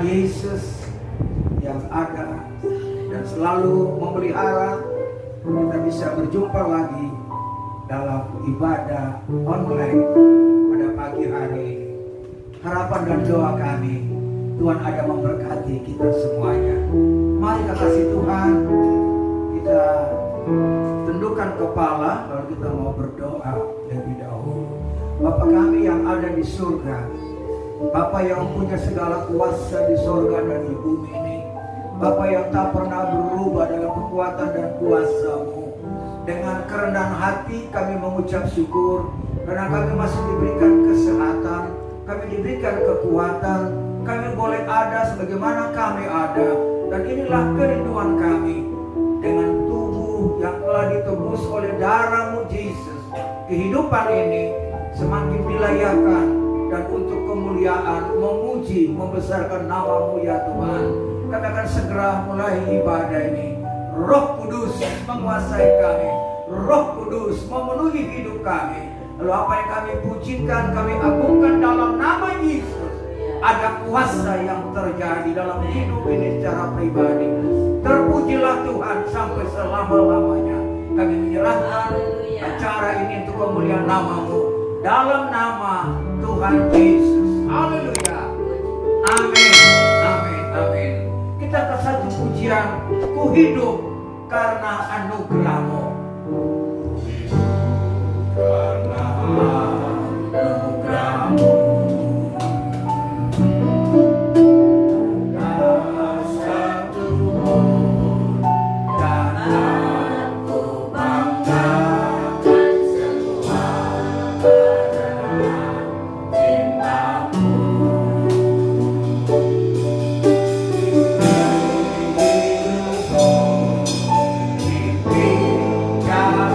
Tuhan Yesus yang ada dan selalu memelihara kita bisa berjumpa lagi dalam ibadah online pada pagi hari ini. Harapan dan doa kami, Tuhan ada memberkati kita semuanya. Mari kita kasih Tuhan, kita tundukkan kepala kalau kita mau berdoa lebih dahulu. Bapa kami yang ada di surga, Bapa yang punya segala kuasa di surga dan di bumi ini, Bapa yang tak pernah berubah dalam kekuatan dan kuasa-Mu. Dengan kerendahan hati kami mengucap syukur karena kami masih diberikan kesehatan, kami diberikan kekuatan, kami boleh ada sebagaimana kami ada. Dan inilah kerinduan kami, dengan tubuh yang telah ditebus oleh darah-Mu Yesus, kehidupan ini semakin dilayakan dan untuk kemuliaan, memuji, membesarkan nama-Mu ya Tuhan. Kami akan segera mulai ibadah ini. Roh Kudus menguasai kami, Roh Kudus memenuhi hidup kami. Lalu apa yang kami pujikan, kami agungkan dalam nama Yesus. Ada kuasa yang terjadi dalam hidup ini secara pribadi. Terpujilah Tuhan sampai selama-lamanya. Kami menyerahkan acara ini untuk kemuliaan nama-Mu dalam nama Tuhan Yesus. Haleluya. Amin. Amin. Amin. Kita ke satu pujian, ku hidup karena anugerah-Mu. Karena anugerah-Mu. Jalan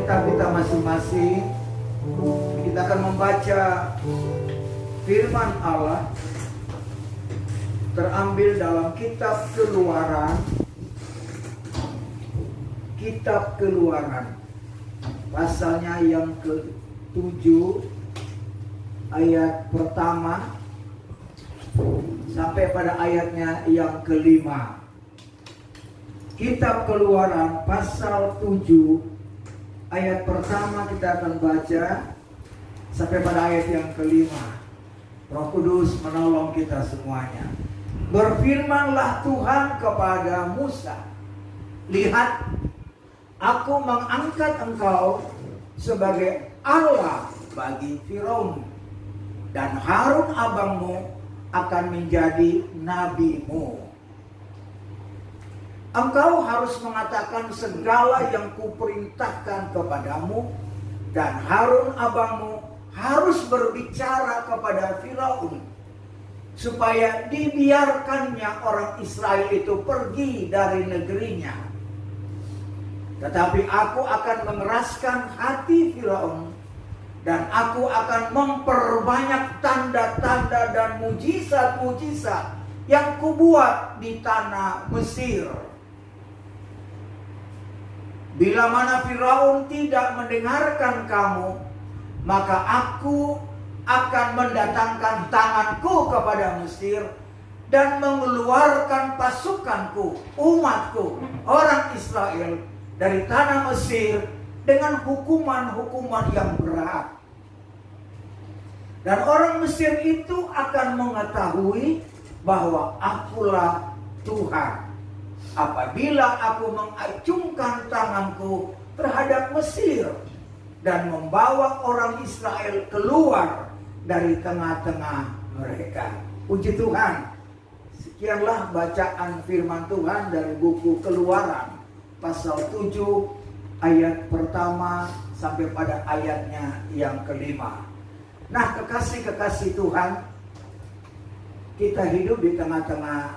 Alkitab kita masing-masing. Kita akan membaca firman Allah terambil dalam kitab Keluaran. Kitab Keluaran pasalnya yang ke-7 ayat pertama sampai pada ayatnya yang ke-5. Kitab Keluaran pasal 7 ayat pertama kita akan baca sampai pada ayat yang ke-5. Roh Kudus menolong kita semuanya. Berfirmanlah Tuhan kepada Musa, lihat, aku mengangkat engkau sebagai Allah bagi Firaun, dan Harun abangmu akan menjadi nabimu. Engkau harus mengatakan segala yang kuperintahkan kepadamu, dan Harun abangmu harus berbicara kepada Firaun, supaya dibiarkannya orang Israel itu pergi dari negerinya. Tetapi aku akan mengeraskan hati Firaun, dan aku akan memperbanyak tanda-tanda dan mujizat-mujizat yang kubuat di tanah Mesir. Bila mana Firaun tidak mendengarkan kamu, maka aku akan mendatangkan tanganku kepada Mesir dan mengeluarkan pasukanku, umatku, orang Israel dari tanah Mesir dengan hukuman-hukuman yang berat. Dan orang Mesir itu akan mengetahui bahwa akulah Tuhan apabila aku mengacungkan tanganku terhadap Mesir dan membawa orang Israel keluar dari tengah-tengah mereka. Puji Tuhan. Sekianlah bacaan firman Tuhan dari buku Keluaran pasal 7 ayat pertama sampai pada ayatnya yang ke-5. Nah, kekasih-kekasih Tuhan, kita hidup di tengah-tengah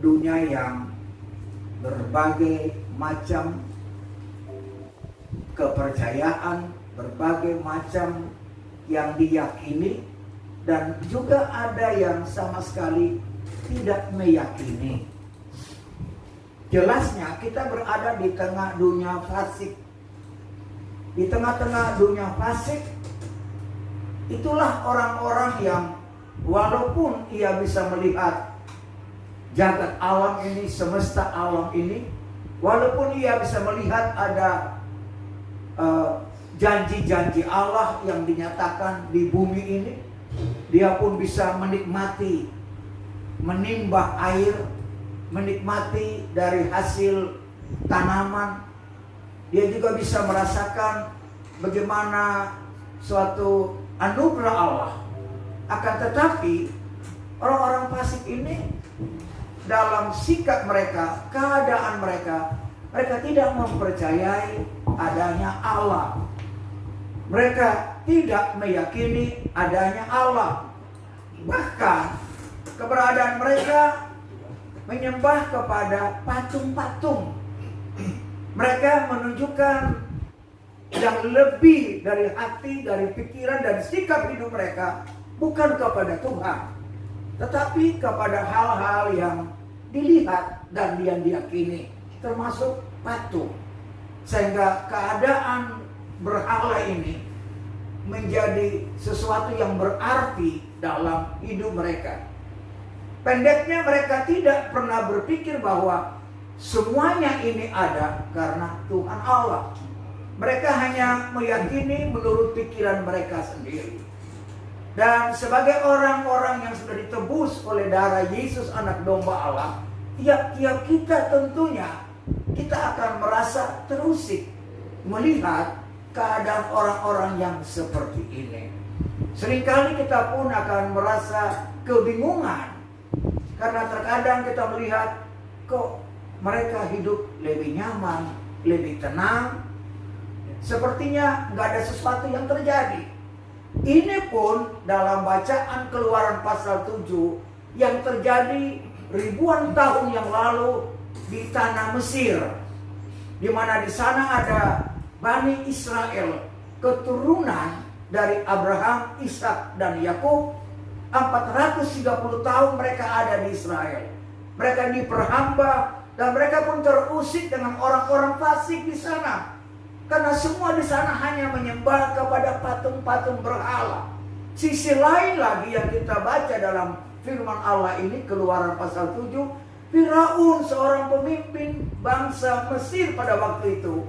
dunia yang berbagai macam kepercayaan, berbagai macam yang diyakini, dan juga ada yang sama sekali tidak meyakini. Jelasnya kita berada di tengah dunia fasik. Di tengah-tengah dunia fasik, itulah orang-orang yang walaupun ia bisa melihat jagat alam ini, semesta alam ini, walaupun ia bisa melihat ada janji-janji Allah yang dinyatakan di bumi ini, dia pun bisa menikmati, menimbah air, menikmati dari hasil tanaman. Dia juga bisa merasakan bagaimana suatu anugerah Allah. Akan tetapi orang-orang fasik ini dalam sikap mereka, keadaan mereka, mereka tidak mempercayai adanya Allah. Mereka tidak meyakini adanya Allah. Bahkan keberadaan mereka menyembah kepada patung-patung. Mereka menunjukkan yang lebih dari hati, dari pikiran dan sikap hidup mereka bukan kepada Tuhan, tetapi kepada hal-hal yang dilihat dan yang diyakini, termasuk patung. Sehingga keadaan berhala ini menjadi sesuatu yang berarti dalam hidup mereka. Pendeknya, mereka tidak pernah berpikir bahwa semuanya ini ada karena Tuhan Allah. Mereka hanya meyakini menurut pikiran mereka sendiri. Dan sebagai orang-orang yang sudah ditebus oleh darah Yesus anak domba Allah, tiap-tiap kita tentunya kita akan merasa terusik melihat keadaan orang-orang yang seperti ini. Seringkali kita pun akan merasa kebingungan karena terkadang kita melihat kok mereka hidup lebih nyaman, lebih tenang, sepertinya nggak ada sesuatu yang terjadi. Ini pun dalam bacaan Keluaran pasal 7 yang terjadi ribuan tahun yang lalu di tanah Mesir, di mana di sana ada Bani Israel, keturunan dari Abraham, Ishak, dan Yakub, 430 tahun mereka ada di Israel. Mereka diperhamba dan mereka pun terusik dengan orang-orang fasik di sana. Karena semua di sana hanya menyembah kepada patung-patung berhala. Sisi lain lagi yang kita baca dalam firman Allah ini, Keluaran pasal 7, Firaun, seorang pemimpin bangsa Mesir pada waktu itu,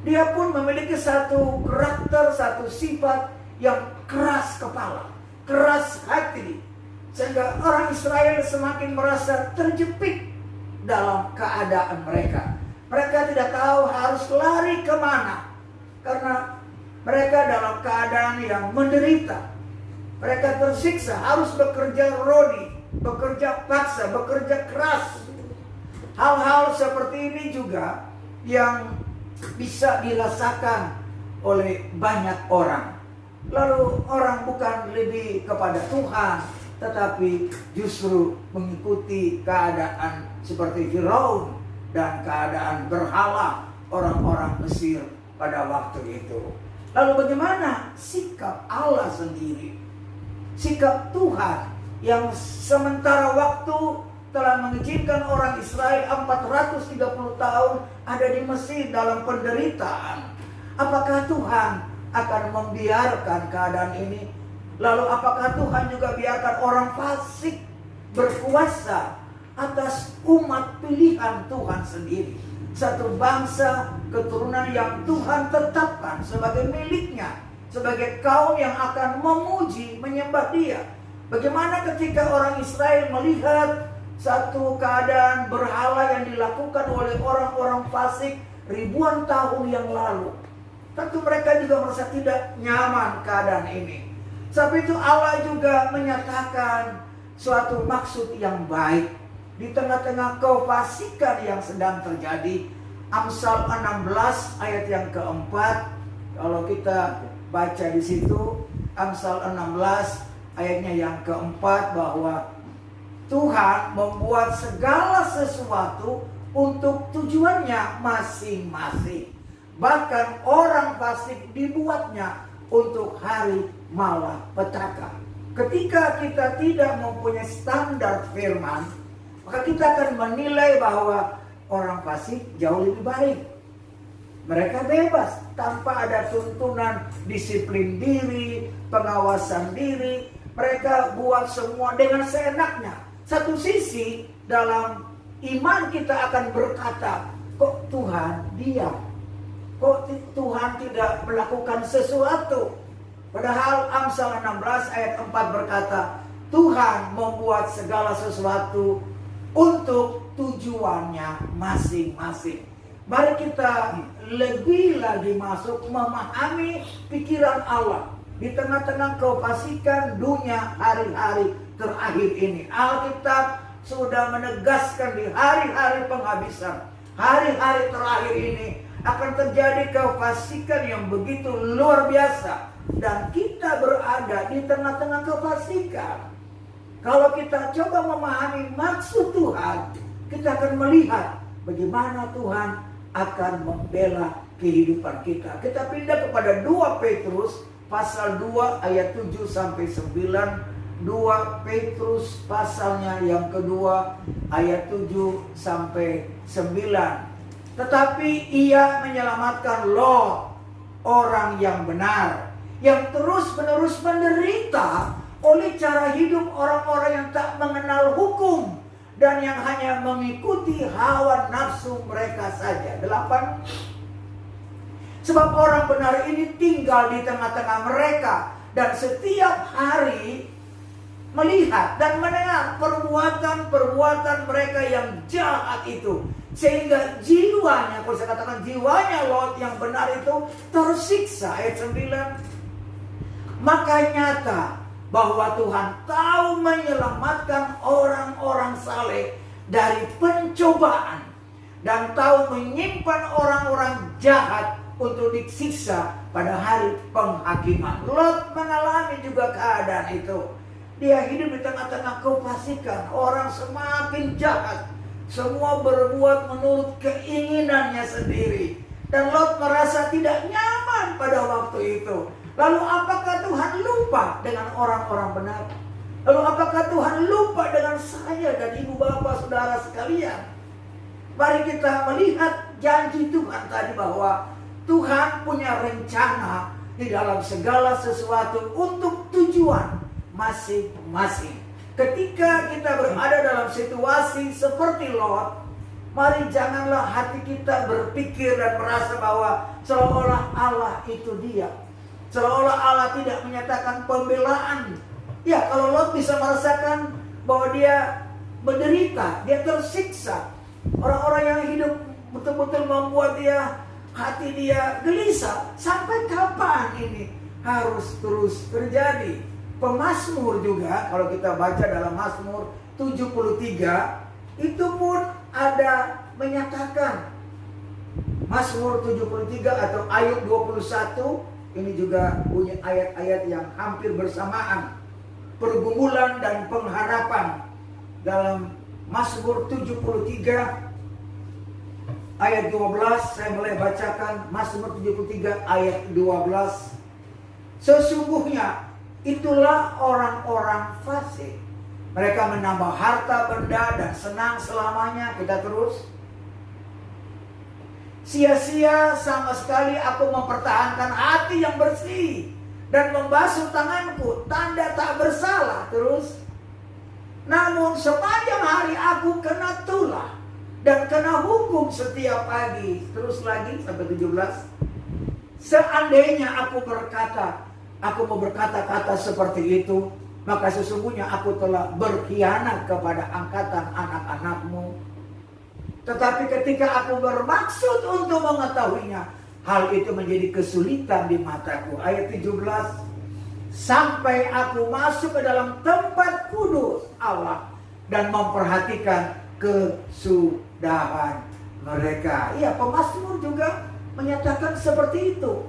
dia pun memiliki satu karakter, satu sifat yang keras kepala, keras hati. Sehingga orang Israel semakin merasa terjepit dalam keadaan mereka. Mereka tidak tahu harus lari kemana. Karena mereka dalam keadaan yang menderita. Mereka tersiksa, harus bekerja rodi, bekerja paksa, bekerja keras. Hal-hal seperti ini juga yang bisa dirasakan oleh banyak orang. Lalu orang bukan lebih kepada Tuhan, tetapi justru mengikuti keadaan seperti Firaun dan keadaan berhala orang-orang Mesir pada waktu itu. Lalu bagaimana sikap Allah sendiri? Sikap Tuhan yang sementara waktu telah mengizinkan orang Israel 430 tahun ada di Mesir dalam penderitaan. Apakah Tuhan akan membiarkan keadaan ini? Lalu apakah Tuhan juga biarkan orang fasik berkuasa atas umat pilihan Tuhan sendiri? Satu bangsa keturunan yang Tuhan tetapkan sebagai miliknya, sebagai kaum yang akan memuji, menyembah Dia. Bagaimana ketika orang Israel melihat satu keadaan berhala yang dilakukan oleh orang-orang fasik ribuan tahun yang lalu? Tentu mereka juga merasa tidak nyaman keadaan ini. Sebab itu Allah juga menyatakan suatu maksud yang baik di tengah-tengah kefasikan yang sedang terjadi. Amsal 16 ayat yang keempat, kalau kita baca di situ, Amsal 16 ayatnya yang keempat, bahwa Tuhan membuat segala sesuatu untuk tujuannya masing-masing. Bahkan orang fasik dibuatnya untuk hari malapetaka. Ketika kita tidak mempunyai standar firman, maka kita akan menilai bahwa orang fasik jauh lebih baik. Mereka bebas tanpa ada tuntunan disiplin diri, pengawasan diri. Mereka buat semua dengan seenaknya. Satu sisi dalam iman kita akan berkata, kok Tuhan diam? Kok Tuhan tidak melakukan sesuatu? Padahal Amsal 16 ayat 4 berkata, Tuhan membuat segala sesuatu untuk tujuannya masing-masing. Mari kita lebih lagi masuk memahami pikiran Allah di tengah-tengah kefasikan dunia hari-hari terakhir ini. Alkitab sudah menegaskan di hari-hari penghabisan, hari-hari terakhir ini akan terjadi kefasikan yang begitu luar biasa. Dan kita berada di tengah-tengah kefasikan. Kalau kita coba memahami maksud Tuhan, kita akan melihat bagaimana Tuhan akan membela kehidupan kita. Kita pindah kepada 2 Petrus pasal 2 ayat 7 sampai 9. 2 Petrus pasalnya yang kedua ayat 7 sampai 9. Tetapi ia menyelamatkan Lot, orang yang benar, yang terus-menerus menderita oleh cara hidup orang-orang yang tak mengenal hukum dan yang hanya mengikuti hawa nafsu mereka saja. 8. Sebab orang benar ini tinggal di tengah-tengah mereka dan setiap hari melihat dan mendengar perbuatan-perbuatan mereka yang jahat itu. Sehingga jiwanya, kalau saya katakan jiwanya Lot yang benar itu tersiksa. Ayat 9. Maka nyata bahwa Tuhan tahu menyelamatkan orang-orang saleh dari pencobaan dan tahu menyimpan orang-orang jahat untuk disiksa pada hari penghakiman. Lot mengalami juga keadaan itu. Dia hidup di tengah-tengah kefasikan, orang semakin jahat, semua berbuat menurut keinginannya sendiri. Dan Lot merasa tidak nyaman pada waktu itu. Lalu apakah Tuhan lupa dengan orang-orang benar? Lalu apakah Tuhan lupa dengan saya dan ibu bapak saudara sekalian? Mari kita melihat janji Tuhan tadi bahwa Tuhan punya rencana di dalam segala sesuatu untuk tujuan masing-masing. Ketika kita berada dalam situasi seperti Lot, mari janganlah hati kita berpikir dan merasa bahwa seolah-olah Allah itu dia. Seolah-olah Allah tidak menyatakan pembelaan. Ya, kalau Lot bisa merasakan bahwa dia menderita, dia tersiksa. Orang-orang yang hidup betul-betul membuat hati dia gelisah. Sampai kapan ini harus terus terjadi? Pemazmur juga, kalau kita baca dalam Mazmur 73, itu pun ada menyatakan. Mazmur 73 atau Ayub 21, ini juga punya ayat-ayat yang hampir bersamaan. Pergumulan dan pengharapan. Dalam Mazmur 73 ayat 12, saya mulai bacakan Mazmur 73 ayat 12. Sesungguhnya itulah orang-orang fasik. Mereka menambah harta benda dan senang selamanya. Kita terus. Sia-sia sama sekali aku mempertahankan hati yang bersih dan membasuh tanganku, tanda tak bersalah. Terus. Namun sepanjang hari aku kena tulah dan kena hukum setiap pagi. Terus lagi sampai 17. Seandainya aku mau berkata-kata seperti itu, maka sesungguhnya aku telah berkhianat kepada angkatan anak-anakmu. Tetapi ketika aku bermaksud untuk mengetahuinya, hal itu menjadi kesulitan di mataku. Ayat 17. Sampai aku masuk ke dalam tempat kudus Allah dan memperhatikan kesudahan mereka. Iya, pemazmur juga menyatakan seperti itu.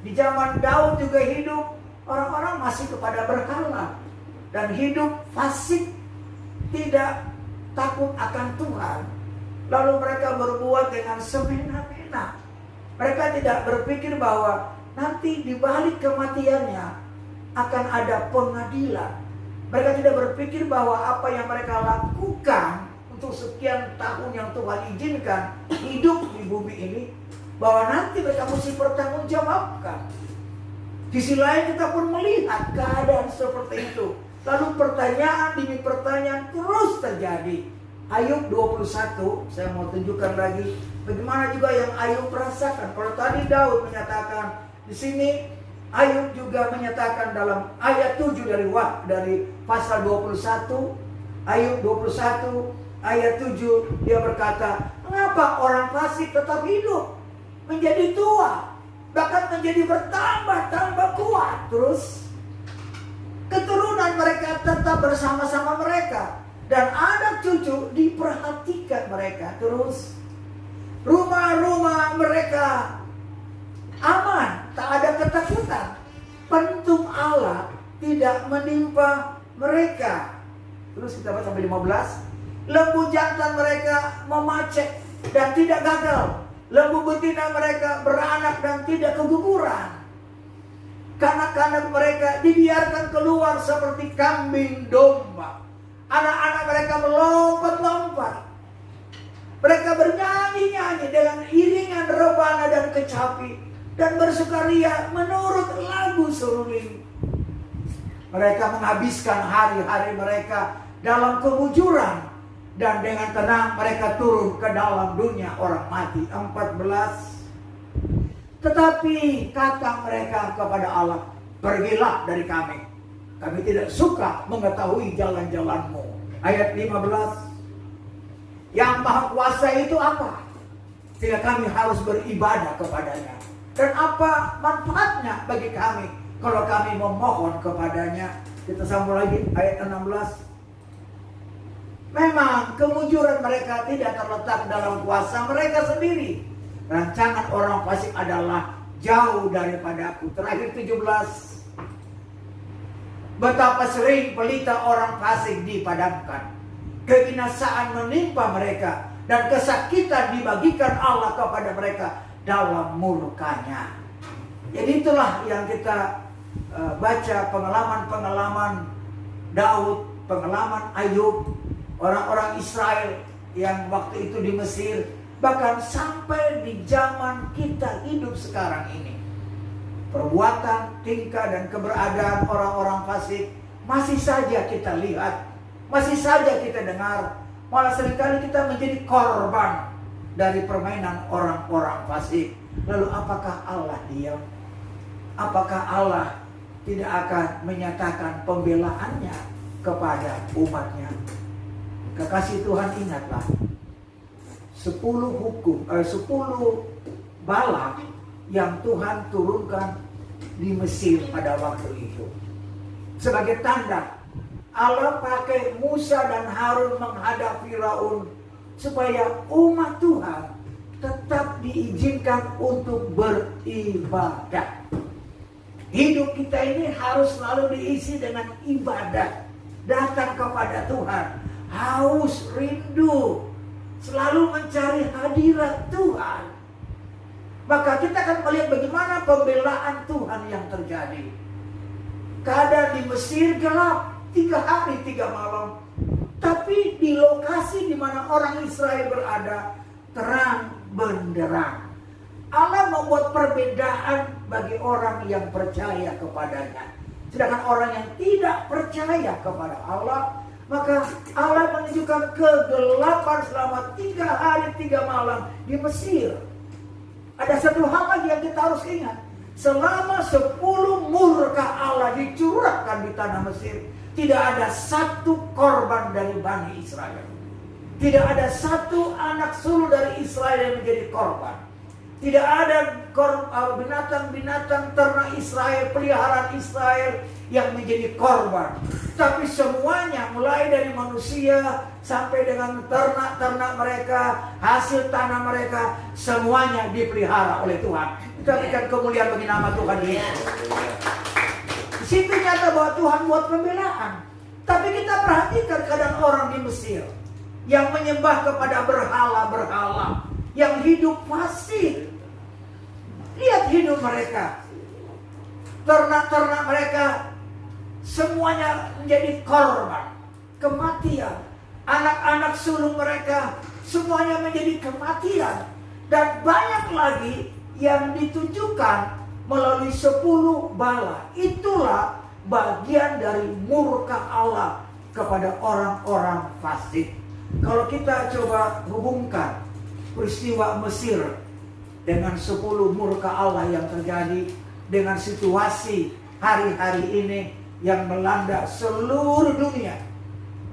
Di zaman Daud juga hidup, orang-orang masih kepada berhala dan hidup fasik, tidak takut akan Tuhan. Lalu mereka berbuat dengan semena-mena. Mereka tidak berpikir bahwa nanti di balik kematiannya akan ada pengadilan. Mereka tidak berpikir bahwa apa yang mereka lakukan untuk sekian tahun yang Tuhan izinkan hidup di bumi ini, bahwa nanti mereka mesti bertanggungjawabkan. Di sisi lain kita pun melihat keadaan seperti itu. Lalu pertanyaan demi pertanyaan terus terjadi. Ayub 21, saya mau tunjukkan lagi bagaimana juga yang Ayub rasakan. Kalau tadi Daud menyatakan, di sini Ayub juga menyatakan dalam ayat 7 dari pasal 21, Ayub 21 ayat 7, dia berkata, mengapa orang fasik tetap hidup, menjadi tua, bahkan menjadi bertambah kuat. Terus keturunan mereka tetap bersama-sama mereka, dan anak cucu diperhatikan mereka. Terus rumah-rumah mereka aman, tak ada ketakutan. Pentung Allah tidak menimpa mereka. Terus kita baca sampai 15. Lembu jantan mereka memacek dan tidak gagal. Lembu betina mereka beranak dan tidak keguguran. Kanak-kanak mereka dibiarkan keluar seperti kambing domba. Anak-anak mereka melompat-lompat. Mereka bernyanyi-nyanyi dengan iringan rebana dan kecapi, dan bersukaria menurut lagu seruling. Mereka menghabiskan hari-hari mereka dalam kemujuran, dan dengan tenang mereka turun ke dalam dunia orang mati. 14. Tetapi kata mereka kepada Allah, pergilah dari kami. Kami tidak suka mengetahui jalan-jalanmu. Ayat 15. Yang Maha Kuasa itu apa? Sehingga kami harus beribadah kepadanya. Dan apa manfaatnya bagi kami kalau kami memohon kepadanya? Kita sambung lagi ayat 16. Memang kemujuran mereka tidak terletak dalam kuasa mereka sendiri. Rancangan orang fasik adalah jauh daripadaku. Terakhir 17. Betapa sering pelita orang fasik dipadamkan. Kebinasaan menimpa mereka dan kesakitan dibagikan Allah kepada mereka. dalam murkanya. Jadi itulah yang kita baca pengalaman-pengalaman Daud, pengalaman Ayub, orang-orang Israel yang waktu itu di Mesir, bahkan sampai di zaman kita hidup sekarang ini. Perbuatan, tingkah, dan keberadaan orang-orang fasik masih saja kita lihat, masih saja kita dengar. Malah seringkali kita menjadi korban dari permainan orang-orang fasik. Lalu apakah Allah diam? Apakah Allah tidak akan menyatakan pembelaannya kepada umatnya? Kekasih Tuhan, ingatlah 10 bala yang Tuhan turunkan di Mesir pada waktu itu. Sebagai tanda, Allah pakai Musa dan Harun menghadap Firaun supaya umat Tuhan tetap diizinkan untuk beribadah. Hidup kita ini harus selalu diisi dengan ibadah. Datang kepada Tuhan, haus, rindu, selalu mencari hadirat Tuhan. Maka kita akan melihat bagaimana pembelaan Tuhan yang terjadi. Keadaan di Mesir gelap 3 hari 3 malam. Tapi di lokasi di mana orang Israel berada, terang benderang. Allah membuat perbedaan bagi orang yang percaya kepadanya. Sedangkan orang yang tidak percaya kepada Allah, maka Allah menunjukkan kegelapan selama 3 hari 3 malam di Mesir. Ada satu hal lagi yang kita harus ingat. Selama 10 murka Allah dicurahkan di tanah Mesir, tidak ada satu korban dari Bani Israel. Tidak ada satu anak sulung dari Israel yang menjadi korban. Tidak ada binatang-binatang ternak Israel, peliharaan Israel yang menjadi korban. Tapi semuanya, mulai dari manusia sampai dengan ternak-ternak mereka, hasil tanah mereka, semuanya dipelihara oleh Tuhan. Kita berikan kemuliaan bagi nama Tuhan Yesus. Di situ nyata bahwa Tuhan buat pembelaan. Tapi kita perhatikan keadaan orang di Mesir yang menyembah kepada berhala-berhala, yang hidup fasik. Lihat hidup mereka. Ternak-ternak mereka semuanya menjadi korban kematian. Anak-anak sulung mereka semuanya menjadi kematian. Dan banyak lagi yang ditujukan melalui 10 bala. Itulah bagian dari murka Allah kepada orang-orang fasik. Kalau kita coba hubungkan peristiwa Mesir dengan 10 murka Allah yang terjadi dengan situasi hari-hari ini yang melanda seluruh dunia.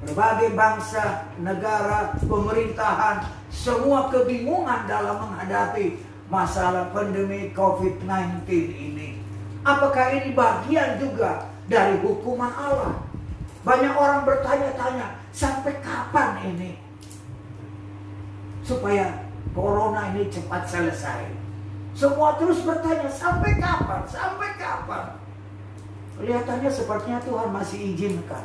Berbagai bangsa, negara, pemerintahan, semua kebingungan dalam menghadapi masalah pandemi COVID-19 ini. Apakah ini bagian juga dari hukuman Allah? Banyak orang bertanya-tanya, sampai kapan ini? Supaya Corona ini cepat selesai. Semua terus bertanya, sampai kapan? Sampai kapan? Kelihatannya sepertinya Tuhan masih izinkan.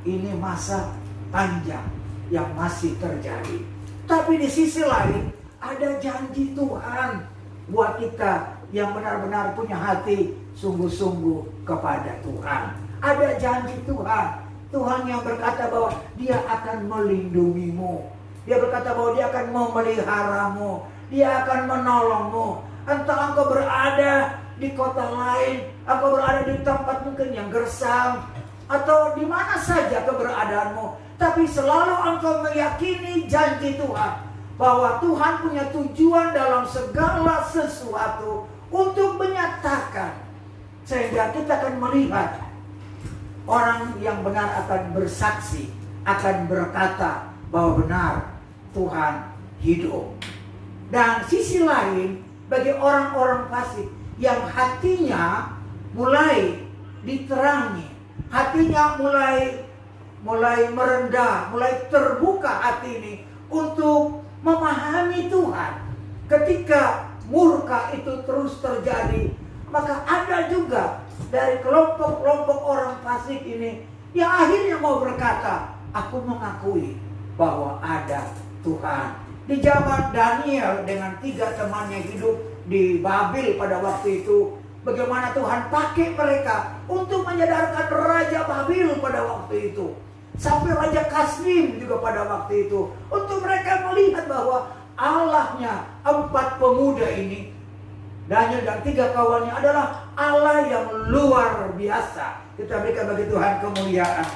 Ini masa panjang yang masih terjadi. Tapi di sisi lain, ada janji Tuhan buat kita yang benar-benar punya hati sungguh-sungguh kepada Tuhan. Ada janji Tuhan. Tuhan yang berkata bahwa Dia akan melindungimu. Dia berkata bahwa Dia akan memeliharamu. Dia akan menolongmu. Entah engkau berada di kota lain, engkau berada di tempat mungkin yang gersang, atau di mana saja keberadaanmu. Tapi selalu engkau meyakini janji Tuhan. Bahwa Tuhan punya tujuan dalam segala sesuatu untuk menyatakan. Sehingga kita akan melihat orang yang benar akan bersaksi, akan berkata bahwa benar Tuhan hidup. Dan sisi lain, bagi orang-orang fasik yang hatinya mulai diterangi, hatinya mulai merendah, mulai terbuka hati ini untuk memahami Tuhan. Ketika murka itu terus terjadi, maka ada juga dari kelompok-kelompok orang fasik ini yang akhirnya mau berkata, aku mengakui bahwa ada Tuhan Di zaman Daniel dengan 3 temannya hidup di Babel pada waktu itu, bagaimana Tuhan pakai mereka untuk menyadarkan Raja Babel pada waktu itu. Sampai Raja Kasdim juga pada waktu itu. Untuk mereka melihat bahwa Allahnya 4 pemuda ini, Daniel dan 3 kawannya, adalah Allah yang luar biasa. Kita berikan bagi Tuhan kemuliaan.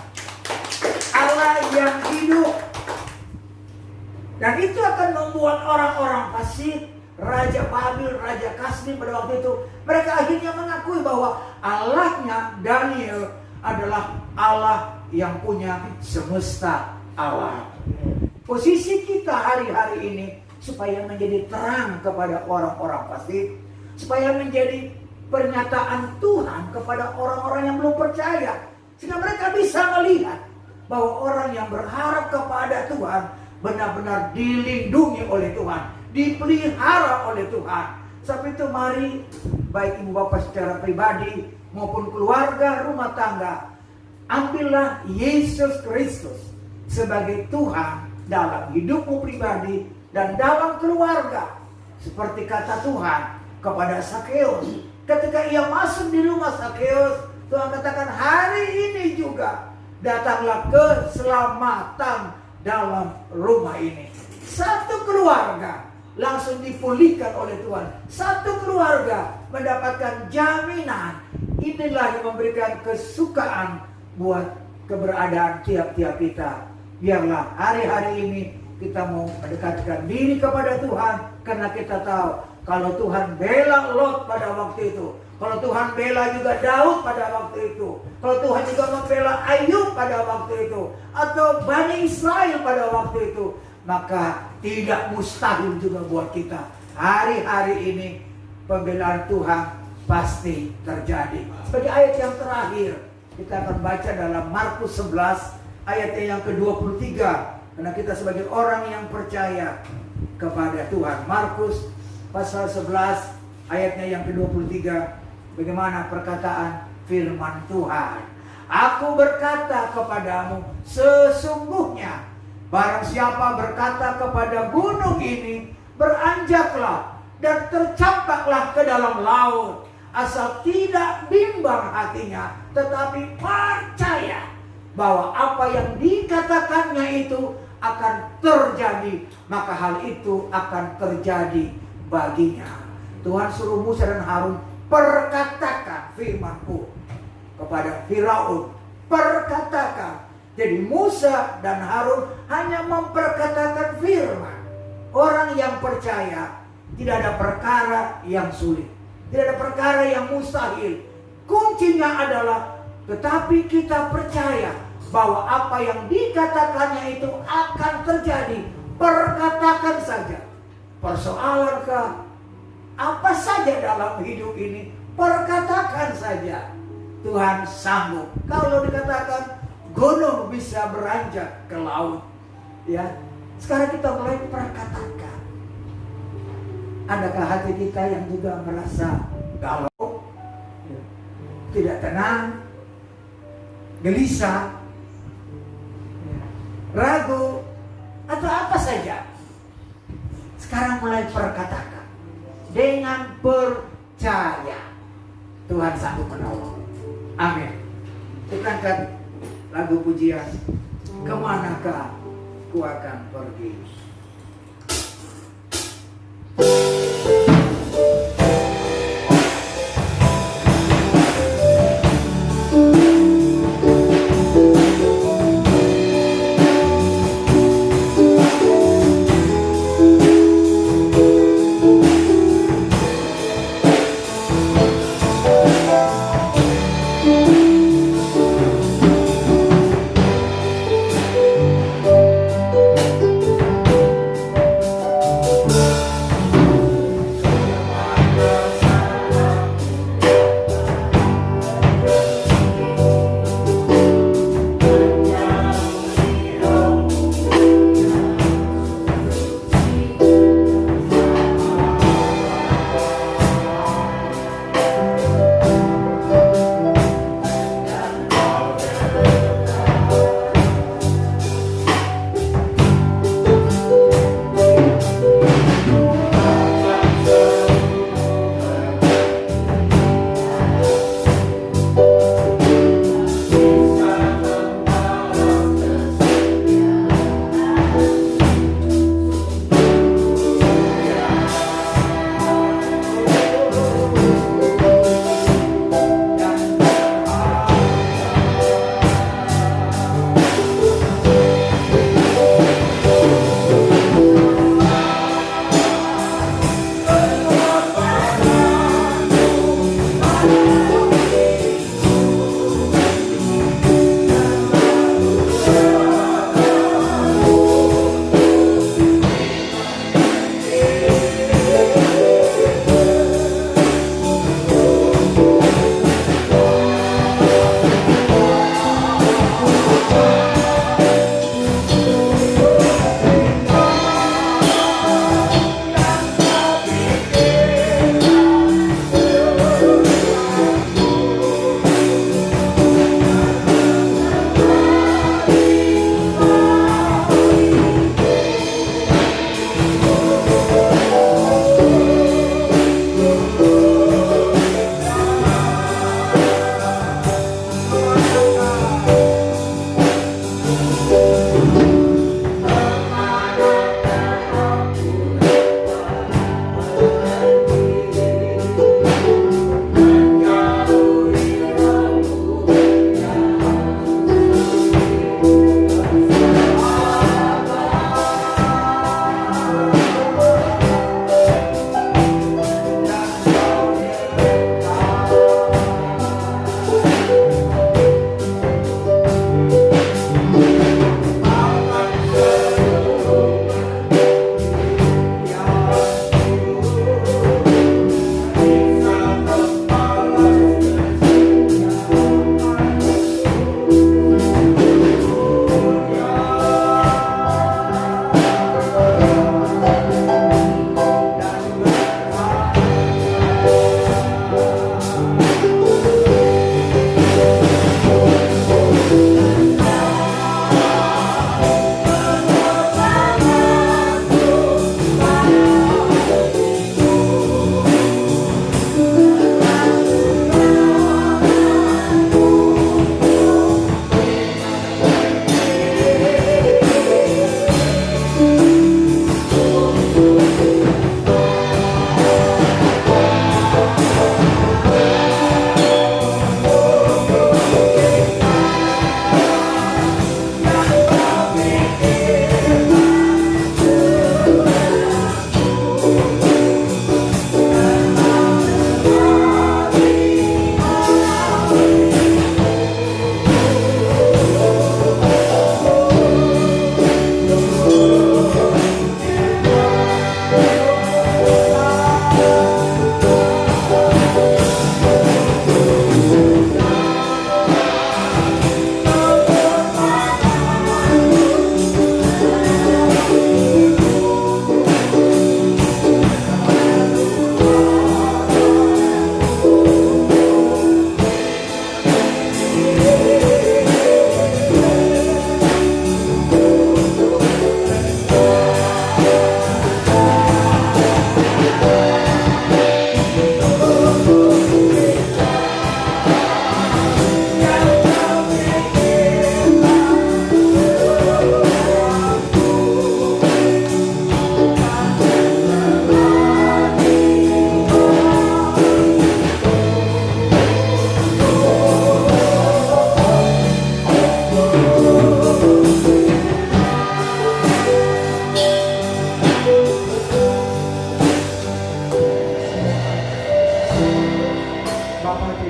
Allah yang hidup. Dan itu akan membuat orang-orang fasik, Raja Babel, Raja Kasdim pada waktu itu, mereka akhirnya mengakui bahwa Allahnya Daniel adalah Allah yang punya semesta alam. Posisi kita hari-hari ini supaya menjadi terang kepada orang-orang fasik, supaya menjadi pernyataan Tuhan kepada orang-orang yang belum percaya, sehingga mereka bisa melihat bahwa orang yang berharap kepada Tuhan benar-benar dilindungi oleh Tuhan, dipelihara oleh Tuhan. Sebab itu mari, baik ibu bapak secara pribadi maupun keluarga rumah tangga, ambillah Yesus Kristus sebagai Tuhan dalam hidupmu pribadi dan dalam keluarga. Seperti kata Tuhan kepada Sakeus, ketika ia masuk di rumah Sakeus, Tuhan katakan, hari ini juga datanglah keselamatan dalam rumah ini. Satu keluarga langsung dipulihkan oleh Tuhan. Satu keluarga mendapatkan jaminan. Inilah yang memberikan kesukaan buat keberadaan tiap-tiap kita. Biarlah hari-hari ini kita mau mendekatkan diri kepada Tuhan, karena kita tahu kalau Tuhan bela Lot pada waktu itu, kalau Tuhan bela juga Daud pada waktu itu, kalau Tuhan juga membela Ayub pada waktu itu, atau Bani Israel pada waktu itu, maka tidak mustahil juga buat kita. Hari-hari ini pembelaan Tuhan pasti terjadi. Sebagai ayat yang terakhir, kita akan baca dalam Markus 11 ayatnya yang ke-23. Karena kita sebagai orang yang percaya kepada Tuhan. Markus pasal 11 ayatnya yang ke-23. Bagaimana perkataan firman Tuhan? Aku berkata kepadamu, sesungguhnya barang siapa berkata kepada gunung ini, beranjaklah dan tercampaklah ke dalam laut, asal tidak bimbang hatinya, tetapi percaya bahwa apa yang dikatakannya itu akan terjadi, maka hal itu akan terjadi baginya. Tuhan suruh Musa dan Harun, perkatakan firman-Ku kepada Firaun, perkatakan. Jadi Musa dan Harun hanya memperkatakan firman. Orang yang percaya, tidak ada perkara yang sulit, tidak ada perkara yang mustahil. Kuncinya adalah tetapi kita percaya bahwa apa yang dikatakannya itu akan terjadi. Perkatakan saja. Persoalankah apa saja dalam hidup ini, perkatakan saja. Tuhan sanggup. Kalau dikatakan gunung bisa beranjak ke laut, ya. Sekarang kita mulai perkatakan. Adakah hati kita yang juga merasa galau, tidak tenang, gelisah, ragu, atau apa saja? Sekarang mulai perkatakan dengan percaya. Tuhan sanggup menolong. Amin. Kita angkat lagu pujian, kemanakah ku akan pergi.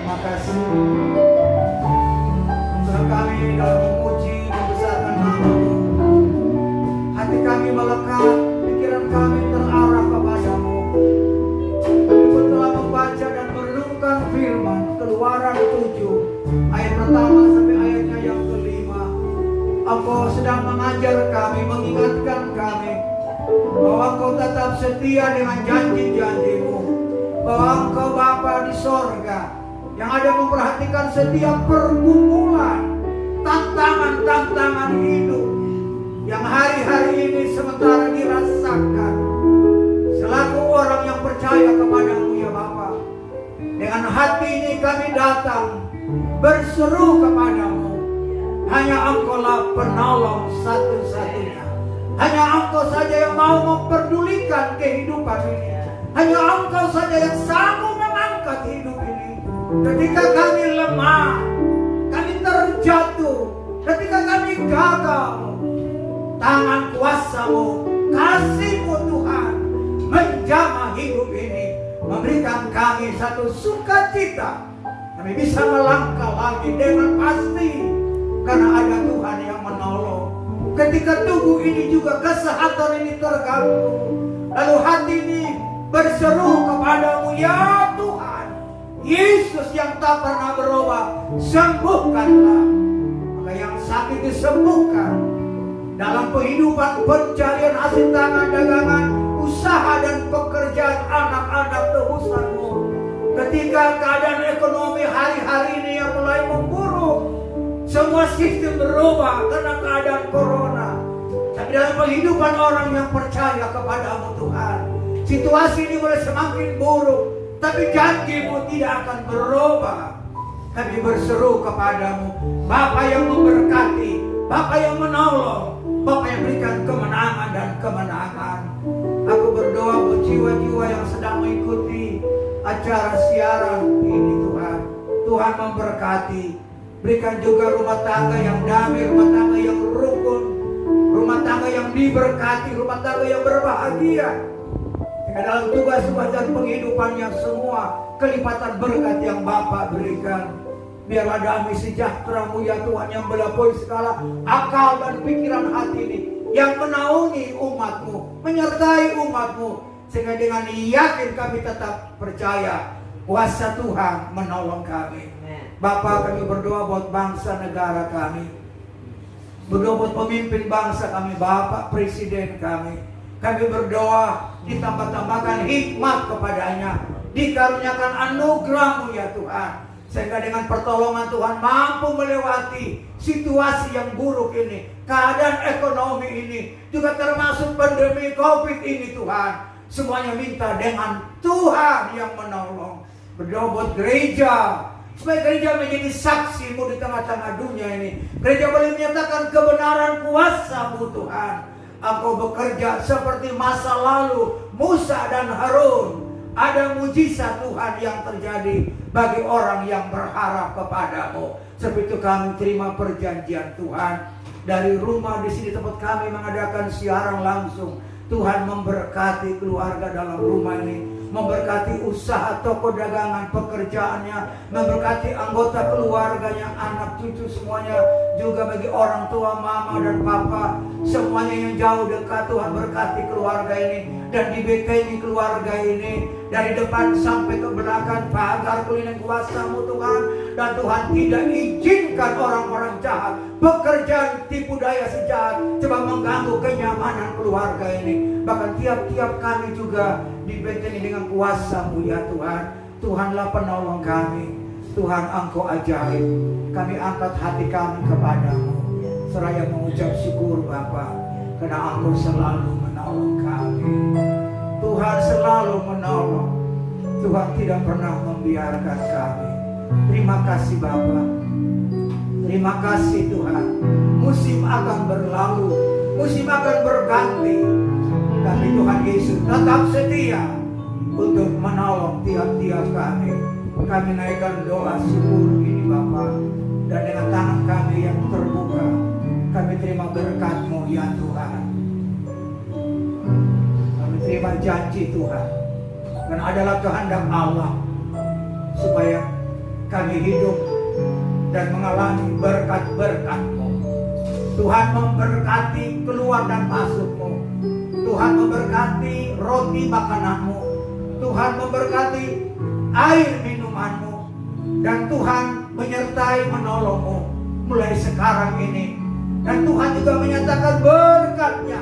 Terima kasih. Tuhan kami dalam memuji, membesarkan nama-Mu. Hati kami melekat, pikiran kami terarah kepadamu. Kami pun telah membaca dan merenungkan firman Keluaran 7 ayat pertama sampai ayatnya yang kelima. Engkau sedang mengajar kami, mengingatkan kami bahwa Engkau tetap setia dengan janji-janji-Mu, bahwa Engkau Bapa di sorga yang ada memperhatikan setiap pergumulan, tantangan-tantangan hidup yang hari-hari ini sementara dirasakan. Selaku orang yang percaya kepadamu ya Bapa, dengan hati ini kami datang berseru kepadamu. Hanya Engkaulah penolong satu-satunya. Hanya Engkau saja yang mau memperdulikan kehidupan ini. Hanya Engkau saja yang sanggup mengangkat hidup ini. Ketika kami lemah, kami terjatuh, ketika kami gagal, tangan kuasa-Mu, kasih-Mu Tuhan menjamah hidup ini, memberikan kami satu sukacita. Kami bisa melangkah lagi dengan pasti karena ada Tuhan yang menolong. Ketika tubuh ini juga kesehatan ini terganggu, lalu hati ini berseru kepadamu, ya Tuhan Yesus yang tak pernah berubah, sembuhkanlah. Maka yang sakit disembuhkan. Dalam kehidupan pencarian hasil tangan, dagangan, usaha dan pekerjaan anak-anak tebusan-Mu. Ketika keadaan ekonomi hari-hari ini yang mulai memburuk, semua sistem berubah karena keadaan corona. Tapi dalam kehidupan orang yang percaya kepadamu Tuhan, situasi ini mulai semakin buruk, tapi janji-Mu tidak akan berubah. Kami berseru kepadamu, Bapa yang memberkati, Bapa yang menolong, Bapa yang berikan kemenangan dan kemenangan. Aku berdoa buat jiwa-jiwa yang sedang mengikuti acara siaran ini Tuhan. Tuhan memberkati. Berikan juga rumah tangga yang damai, rumah tangga yang rukun, rumah tangga yang diberkati, rumah tangga yang berbahagia. Jika dalam tugas-tugas dan penghidupannya semua kelipatan berkat yang Bapa berikan. Biarlah damai sejahtera-Mu ya Tuhan yang melampaui segala akal dan pikiran hati ini, yang menaungi umat-Mu, menyertai umat-Mu, sehingga dengan yakin kami tetap percaya kuasa Tuhan menolong kami. Bapa, kami berdoa buat bangsa negara kami, berdoa buat pemimpin bangsa kami, Bapak Presiden kami. Kami berdoa ditambah-tambahkan hikmat kepadanya, dikaruniakan anugerah-Mu ya Tuhan, sehingga dengan pertolongan Tuhan mampu melewati situasi yang buruk ini, keadaan ekonomi ini, juga termasuk pandemi COVID ini Tuhan. Semuanya minta dengan Tuhan yang menolong. Berdoa buat gereja, supaya gereja menjadi saksi-Mu di tengah-tengah dunia ini. Gereja boleh menyatakan kebenaran kuasa-Mu Tuhan. Engkau bekerja seperti masa lalu Musa dan Harun. Ada mujizat Tuhan yang terjadi bagi orang yang berharap kepadamu. Seperti itu kami terima perjanjian Tuhan. Dari rumah di sini tempat kami mengadakan siaran langsung, Tuhan memberkati keluarga dalam rumah ini, memberkati usaha toko dagangan, pekerjaannya, memberkati anggota keluarganya, anak cucu semuanya, juga bagi orang tua, mama dan papa, semuanya yang jauh dekat. Tuhan berkati keluarga ini dan dibentengi keluarga ini dari depan sampai ke belakang, pagar pelindung kuasa-Mu Tuhan. Dan Tuhan tidak izinkan orang-orang jahat, pekerjaan tipu daya sejahat coba mengganggu kenyamanan keluarga ini. Bahkan tiap-tiap kami juga dibentengi dengan kuasa-Mu ya Tuhan. Tuhanlah penolong kami. Tuhan, Engkau ajaib. Kami angkat hati kami kepadamu, seraya mengucap syukur Bapa, karena Engkau selalu menolong kami. Tuhan selalu menolong. Tuhan tidak pernah membiarkan kami. Terima kasih Bapa. Terima kasih Tuhan. Musim akan berlalu, musim akan berganti, tapi Tuhan Yesus tetap setia untuk menolong tiap-tiap kami. Kami naikkan doa syukur ini Bapa, dan dengan tangan kami yang terbuka, kami terima berkat-Mu ya Tuhan. Kami terima janji Tuhan, dan adalah kehendak Allah supaya kami hidup dan mengalami berkat-berkat-Mu. Tuhan memberkati keluar dan masuk-Mu. Tuhan memberkati roti makanan-Mu. Tuhan memberkati air minuman-Mu. Dan Tuhan menyertai menolong-Mu mulai sekarang ini. Dan Tuhan juga menyatakan berkat-Nya.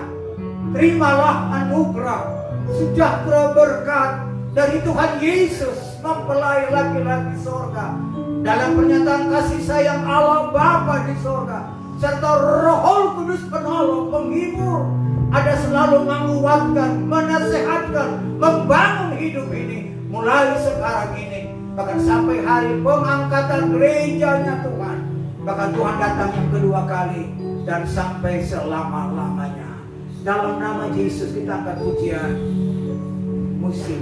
Terimalah anugerah, sejahtera berkat dari Tuhan Yesus mempelai laki-laki sorga. Dalam pernyataan kasih sayang Allah Bapa di sorga, serta Roh Kudus penolong, penghibur, ada selalu menguatkan, menasehatkan, membangun hidup ini mulai sekarang ini, bahkan sampai hari pengangkatan gerejanya Tuhan, bahkan Tuhan datang yang kedua kali dan sampai selama-lamanya. Dalam nama Yesus kita angkat pujian musik.